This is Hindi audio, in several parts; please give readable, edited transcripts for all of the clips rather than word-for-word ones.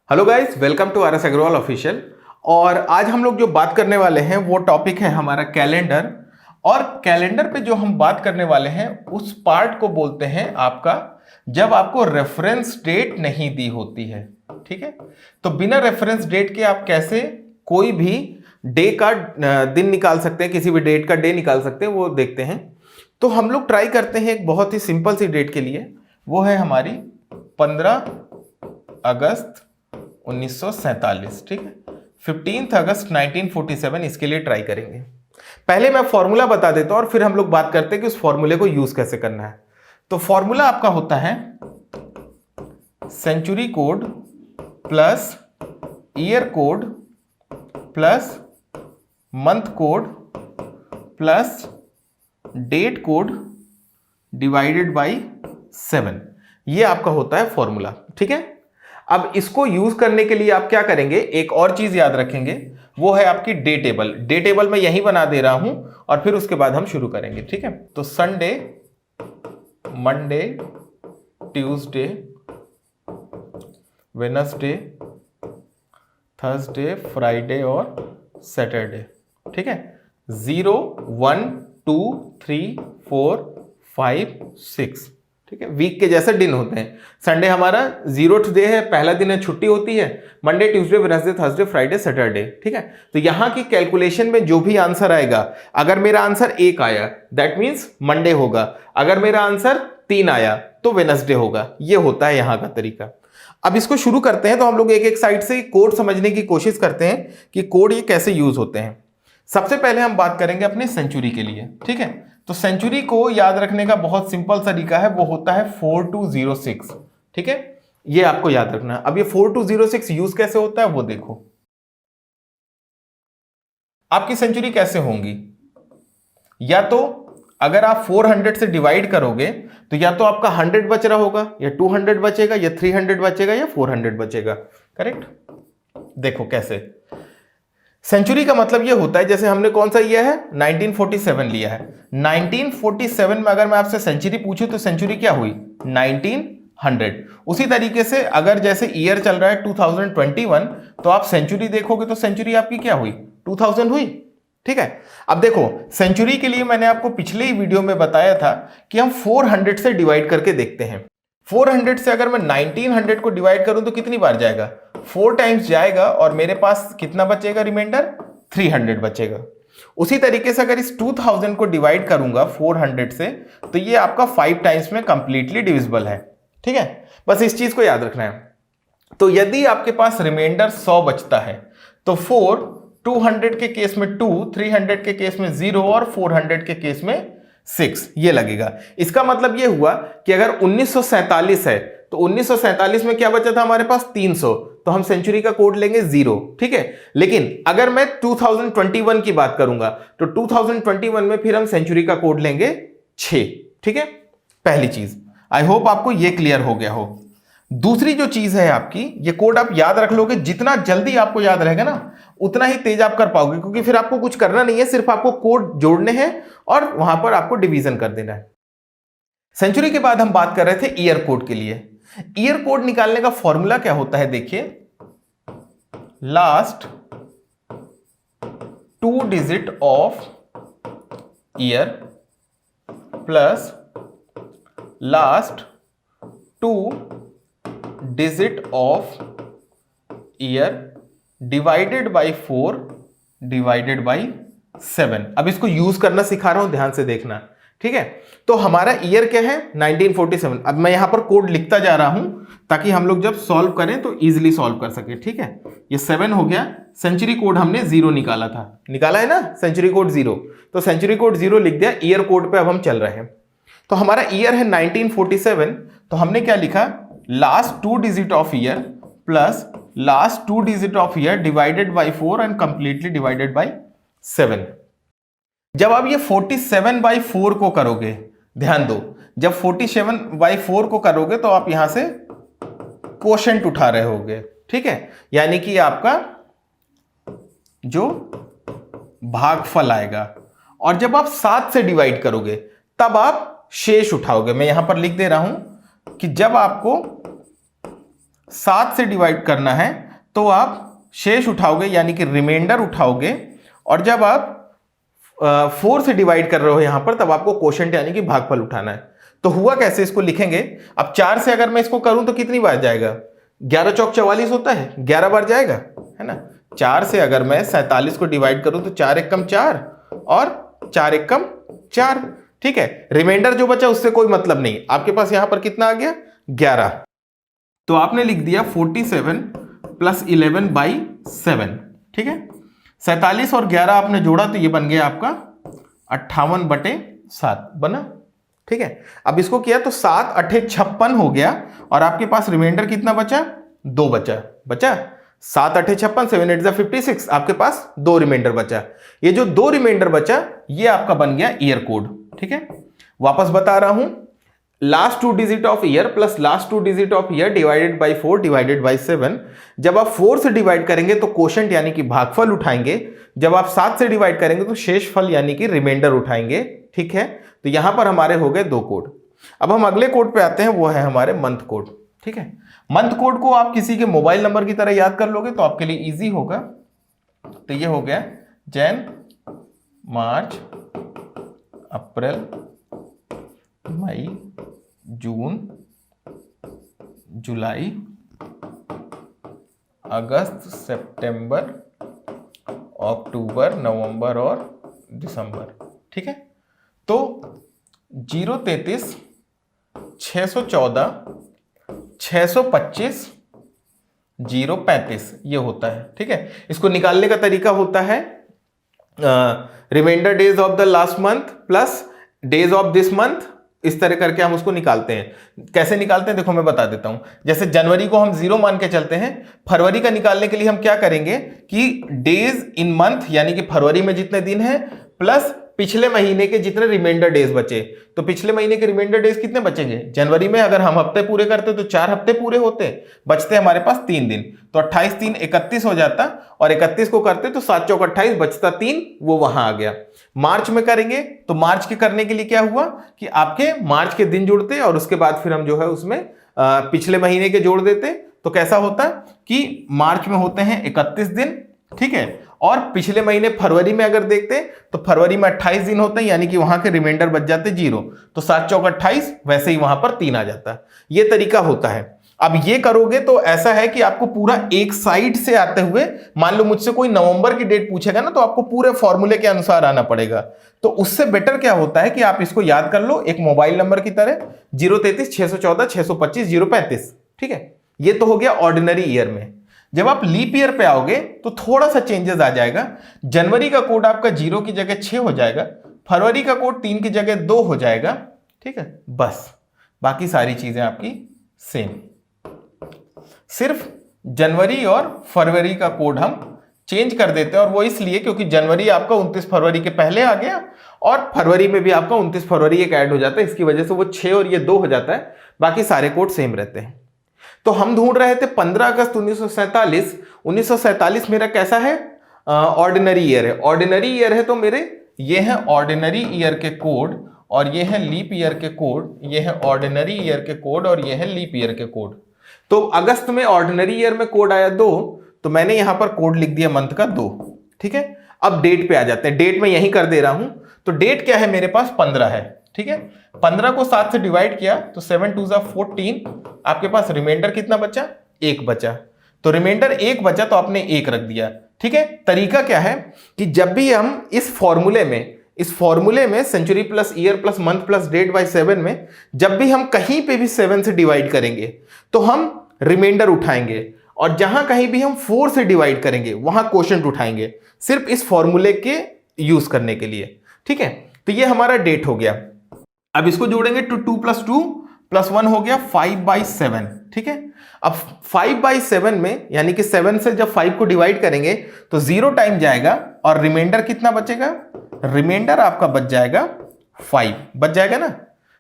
Hello guys, welcome to RS Agarwal official. और आज हम लोग जो बात करने वाले हैं वो टॉपिक है हमारा कैलेंडर। और कैलेंडर पे जो हम बात करने वाले हैं उस पार्ट को बोलते हैं आपका जब आपको रेफरेंस डेट नहीं दी होती है। ठीक है, तो बिना रेफरेंस डेट के आप कैसे कोई भी डे का दिन निकाल सकते हैं, किसी भी डेट का डे निकाल सकते हैं, वो देखते हैं। तो हम लोग ट्राई करते हैं एक बहुत ही सिंपल सी डेट के लिए, वो है हमारी 15 अगस्त 1947। ठीक है, 15 अगस्त 1947 इसके लिए ट्राई करेंगे। पहले मैं फॉर्मूला बता देता हूं और फिर हम लोग बात करते हैं कि उस फॉर्मूले को यूज कैसे करना है। तो फॉर्मूला आपका होता है century code plus year code plus month code plus date code divided by 7। ये आपका होता है फॉर्मूला। ठीक है, अब इसको यूज करने के लिए आप क्या करेंगे, एक और चीज याद रखेंगे, वो है आपकी डे टेबल। डे टेबल मैं यही बना दे रहा हूं और फिर उसके बाद हम शुरू करेंगे। ठीक है, तो Sunday, Monday, Tuesday, Wednesday, Thursday, Friday और सैटरडे। ठीक है, 0, 1, 2, 3, 4, 5, 6। ठीक है, वीक के जैसे दिन होते हैं। संडे हमारा 0th डे है, पहला दिन है, छुट्टी होती है। Monday, Tuesday, Wednesday, Thursday, Friday, Saturday. ठीक है, तो यहां की कैलकुलेशन में जो भी आंसर आएगा, अगर मेरा आंसर 1 आया दैट मींस मंडे होगा, अगर मेरा आंसर 3 आया तो वेडनेसडे होगा। ये होता है यहां का तरीका। अब इसको शुरू करते हैं, तो हम लोग एक एक साइड से कोड समझने की कोशिश करते हैं कि कोड ये कैसे यूज होते हैं। सबसे पहले हम बात करेंगे अपने सेंचुरी के लिए। ठीक है, तो सेंचुरी को याद रखने का बहुत सिंपल तरीका है, वो होता है 4206। ठीक है, ये आपको याद रखना है। अब ये 4206 यूज कैसे होता है वो देखो। आपकी सेंचुरी कैसे होंगी, या तो अगर आप 400 से डिवाइड करोगे तो या तो आपका 100 बच रहा होगा, या 200 बचेगा, या 300 बचेगा, या 400 बचेगा। करेक्ट। देखो कैसे, सेंचुरी का मतलब ये होता है, जैसे हमने कौन सा लिया है, 1947 लिया है। 1947 में अगर मैं आपसे सेंचुरी पूछूं तो सेंचुरी क्या हुई, 1900। उसी तरीके से अगर जैसे ईयर चल रहा है 2021, तो आप सेंचुरी देखोगे तो सेंचुरी आपकी क्या हुई, 2000 हुई। ठीक है, अब देखो सेंचुरी के लिए मैंने आपको पिछले ही वीडियो में बताया था कि हम 400 से डिवाइड करके देखते हैं। 400 से अगर मैं 1900 को डिवाइड करूं तो कितनी बार जाएगा, 4 टाइम्स जाएगा, और मेरे पास कितना बचेगा रिमाइंडर, 300 बचेगा। उसी तरीके से अगर इस 2000 को डिवाइड करूंगा 400 से, तो ये आपका 5 टाइम्स में कंप्लीटली डिविजिबल है। ठीक है, बस इस चीज को याद रखना है। तो यदि आपके पास रिमाइंडर 100 बचता है तो 4, 200 के केस में 2, 300 के केस में 0 और 400 के केस में 6 ये लगेगा। इसका मतलब ये हुआ कि अगर 1947 है तो 1947 में क्या बचा था हमारे पास, 300, तो हम सेंचुरी का कोड लेंगे 0। ठीक है, लेकिन अगर मैं 2021 की बात करूंगा तो 2021 में फिर हम सेंचुरी का कोड लेंगे 6। ठीक है, पहली चीज, आई होप आपको ये क्लियर हो गया हो। दूसरी जो चीज है आपकी, ये कोड आप याद रख लोगे, जितना जल्दी आपको याद रहेगा ना उतना ही तेज आप कर पाओगे, क्योंकि फिर आपको कुछ करना नहीं है, सिर्फ आपको कोड जोड़ने हैं और वहां पर आपको डिवीजन कर देना है। सेंचुरी के बाद हम बात कर रहे थे ईयर कोड के लिए। ईयर कोड निकालने का फॉर्मूला क्या होता है, देखिए, last 2 digit of year plus last 2 digit of year divided by 4 divided by 7। अब इसको यूज करना सिखा रहा हूं, ध्यान से देखना। ठीक है, तो हमारा ईयर क्या है, 1947। अब मैं यहां पर कोड लिखता जा रहा हूं ताकि हम लोग जब सॉल्व करें तो इजीली सॉल्व कर सके। ठीक है, ये 7 हो गया। सेंचुरी कोड हमने 0 निकाला था, निकाला है ना, सेंचुरी कोड 0, तो सेंचुरी कोड 0 लिख दिया। ईयर कोड पे अब हम चल रहे हैं। तो हमारा ईयर है 1947, तो हमने क्या लिखा, last 2 digit of year plus last 2 digit of year divided by 4 and completely divided by 7। जब आप ये 47/4 को करोगे, ध्यान दो, जब 47/4 को करोगे तो आप यहां से कोशेंट उठा रहे होगे। ठीक है, यानी कि आपका जो भागफल आएगा, और जब आप 7 से डिवाइड करोगे तब आप शेष उठाओगे। मैं यहां पर लिख दे रहा हूं कि जब आपको 7 से डिवाइड करना है तो आप शेष उठाओगे यानी कि रिमाइंडर उठाओगे, और जब आप 4 से डिवाइड कर रहे हो यहां पर तब आपको क्वोशंट यानी कि भागफल उठाना है। तो हुआ कैसे, इसको लिखेंगे। अब 4 से अगर मैं इसको करूं तो कितनी बार जाएगा, 11 चौक 44 होता है, 11 बार जाएगा, है ना। 4 से अगर मैं 47 को डिवाइड करूं तो 4 एकम 4 और 4 एकम 4, ठीक है। रिमाइंडर जो बचा उससे कोई मतलब नहीं, आपके पास यहां पर कितना आ गया 11, तो आपने लिख दिया 47 प्लस 11/7, ठीक है। 47 और 11 आपने जोड़ा तो ये बन गया आपका 58/7 बना, ठीक है। अब इसको किया तो 7 8 56 हो गया, और आपके पास रिमाइंडर कितना बचा, 2 बचा 7 8 56, 7 8 56, आपके पास 2 रिमाइंडर बचा। ये जो 2 रिमाइंडर बचा ये आपका बन गया ईयर कोड, ठीक है। वापस बता रहा हूं, last 2 digit of year plus last 2 digit of year divided by 4 divided by 7। जब आप 4 से डिवाइड करेंगे तो क्वोशंट यानी कि भागफल उठाएंगे, जब आप 7 से डिवाइड करेंगे तो शेषफल यानी कि रिमाइंडर उठाएंगे, ठीक है। तो यहां पर हमारे हो गए 2 कोड। अब हम अगले कोड पे आते हैं, वो है हमारे मंथ कोड, ठीक है। मंथ कोड को आप किसी के मोबाइल नंबर की तरह याद कर लोगे तो आपके लिए इजी होगा। तो ये हो गया जैन, मार्च, अप्रैल, मई, जून, जुलाई, अगस्त, सितंबर, अक्टूबर, नवंबर और दिसंबर, ठीक है। तो 033 614 625 035 ये होता है, ठीक है। इसको निकालने का तरीका होता है remainder days of the last month plus days of this month, इस तरह करके हम उसको निकालते हैं। कैसे निकालते हैं देखो मैं बता देता हूं। जैसे जनवरी को हम 0 मान के चलते हैं, फरवरी का निकालने के लिए हम क्या करेंगे कि डेज इन मंथ यानी कि फरवरी में जितने दिन हैं प्लस पिछले महीने के जितने रिमाइंडर डेज बचे। तो पिछले महीने के रिमाइंडर डेज कितने बचेंगे, जनवरी में अगर हम हफ्ते पूरे करते तो 4 हफ्ते पूरे होते, बचते हमारे पास 3 दिन, तो 28 3 31 हो जाता, और 31 को करते तो 7 चौक 28 बचता 3, वो वहां आ गया। मार्च में करेंगे तो मार्च के करने के लिए क्या हुआ कि आपके मार्च के दिन जुड़ते और उसके बाद फिर हम जो है उसमें पिछले महीने के जोड़ देते। तो कैसा होता कि मार्च में होते हैं 31 दिन, ठीक है, और पिछले महीने फरवरी में अगर देखते तो फरवरी में 28 दिन होते हैं यानी कि वहां के रिमाइंडर बच जाते 0, तो 7 चौक 28, वैसे ही वहां पर 3 आ जाता है। ये तरीका होता है। अब ये करोगे तो ऐसा है कि आपको पूरा एक साइड से आते हुए, मान लो मुझसे कोई नवंबर की डेट पूछेगा ना तो आपको पूरे फॉर्मूले के अनुसार आना पड़ेगा। तो उससे बेटर क्या होता है कि आप इसको याद कर लो एक मोबाइल नंबर की तरह, 033 614 625 035, ठीक है। ये तो हो गया ऑर्डिनरी ईयर में। जब आप लीप ईयर पे आओगे तो थोड़ा सा चेंजेस आ जाएगा। जनवरी का कोड आपका 0 की जगह 6 हो जाएगा, फरवरी का कोड 3 की जगह 2 हो जाएगा, ठीक है। बस बाकी सारी चीजें आपकी सेम, सिर्फ जनवरी और फरवरी का कोड हम चेंज कर देते हैं, और वो इसलिए क्योंकि जनवरी आपका 29 फरवरी के पहले आ गया और फरवरी में भी आपका 29 फरवरी एक ऐड हो जाता है, इसकी वजह से वो 6 और ये 2 हो जाता है, बाकी सारे कोड सेम रहते हैं। तो हम ढूंढ रहे थे 15 अगस्त 1947। 1947 मेरा कैसा है, ऑर्डिनरी ईयर है। ऑर्डिनरी ईयर है तो मेरे ये है ऑर्डिनरी ईयर के कोड, और ये है लीप ईयर के कोड, ये है ऑर्डिनरी ईयर के कोड, और ये है लीप ईयर के कोड। तो अगस्त में ऑर्डिनरी ईयर में कोड आया 2, तो मैंने यहां पर कोड लिख दिया मंथ का 2, ठीक है। अब डेट पे आ जाते हैं, डेट में यही कर दे रहा हूं। तो डेट क्या है मेरे पास 15 है, ठीक है। 15 को 7 से डिवाइड किया तो 7 2 14, आपके पास रिमाइंडर कितना बचा, 1 बचा। तो रिमाइंडर 1 बचा तो आपने 1 रख दिया, ठीक है। तरीका क्या है कि जब भी हम इस फॉर्मूले में century plus year plus month plus date by 7 में जब भी हम कहीं पे भी 7 से डिवाइड करेंगे तो हम रिमाइंडर उठाएंगे, और जहां कहीं भी हम 4 से डिवाइड करेंगे वहां क्वोशंट उठाएंगे, सिर्फ इस फॉर्मूले के यूज करने के लिए, ठीक है। तो ये हमारा डेट हो गया। अब इसको जोड़ेंगे तो 2 + 2 + 1 हो गया 5/7, ठीक है। अब 5/7 में यानी कि 7 से जब 5 को डिवाइड करेंगे तो 0 टाइम जाएगा, और रिमाइंडर कितना बचेगा, रिमाइंडर आपका बच जाएगा 5 बच जाएगा ना।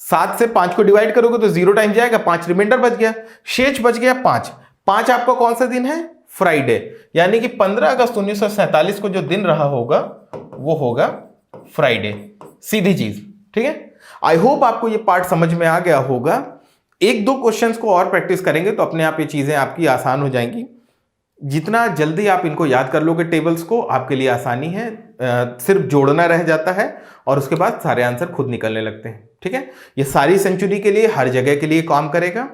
7 से 5 को डिवाइड करोगे तो 0 टाइम जाएगा, 5 रिमाइंडर बच गया, शेष बच गया 5। 5 आपका कौन सा दिन है, फ्राइडे, यानी कि 15 अगस्त 1947 को जो दिन रहा होगा वो होगा फ्राइडे, सीधी चीज, ठीक है। आई होप आपको ये पार्ट समझ में आ गया होगा। एक दो क्वेश्चंस को और प्रैक्टिस करेंगे तो अपने आप ये चीजें आपकी आसान हो जाएंगी। जितना जल्दी आप इनको याद कर लोगे टेबल्स को, आपके लिए आसानी है। सिर्फ जोड़ना रह जाता है और उसके बाद सारे आंसर खुद निकलने लगते हैं। ठीक है, ये सारी सेंचुरी के लिए, हर जगह के लिए काम करेगा।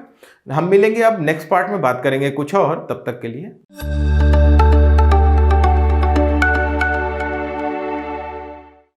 हम मिलेंगे अब नेक्स्ट पार्ट में, बात करेंगे कुछ और। तब तक के लिए